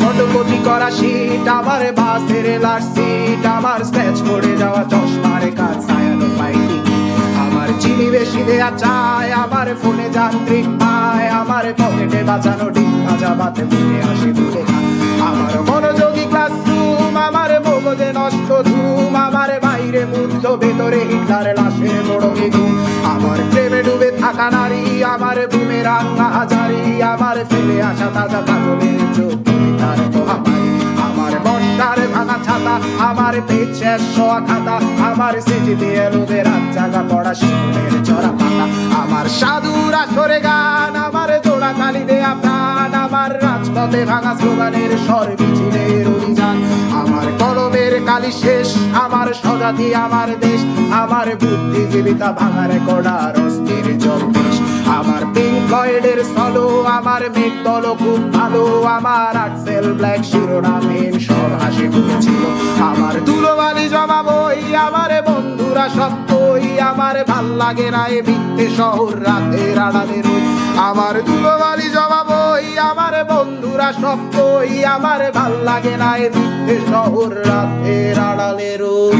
Photocopy করা sheet, আমার বাসের লাস্ট সিট, আমার স্ক্র্যাচ পড়ে যাওয়া চশমার কাজ ছায়ানো পাইনি, আমার চিনি বেশি দেয়া চায়, আমার ফোনে যান্ত্রিক পায়, আমার পকেটে বাঁচানো ডিম ভাজা ভাতে বুকে আসে ভুলে না, আমার মনোযোগী ক্লাসরুম, আমার মগজে নষ্ট ধুম, আমার বাইরে মুগ্ধ ভেতরে হিটলার লাশের বড় বেগুন, আমার প্রেমে ডুবে থাকা নারী, আমার বুমেরাং হাজারি, আমার ফেলে আসা তাজা পাগলের চোখ তার মহামারী, আমার বর্ষার ভাঙা ছাতা, আমার পেট শেষ শোয়া খাতা, আমার সেজিতে এলোদের রাত জাগা পড়া শিশুদের চড়া পাতা, আমার সাধুর আসরে গান, আমার জোড়া তালি দেয়া প্রাণ, আমার রাজপথে ভাঙা স্লোগানের স্বর মিছিলের অভিযান, আমার কলমের কালি শেষ, আমার স্বজাতি আমার দেশ, আমার বুদ্ধিজীবিতা ভাঙা রেকর্ডার অস্থির জলদেশ, আমার পিঙ্ক ফ্লয়েডের সলো, আমার মেঘ দল খুব ভালো, আমার আক্সেল ব্ল্যাক শিরোনামহীন সব হাসি ফুটেছিল, আমার ধুলোবালি জমা বই, আমার বন্ধুরা সত্যই, আমার ভাল লাগে না এ মিথ্যে শহর রাতের আড়ালে রই, আমার ধুলোবালি জমা বই, আমার বন্ধুরা সত্যই, আমার ভাল লাগে না এ মিথ্যে শহর রাতের আড়ালে রই।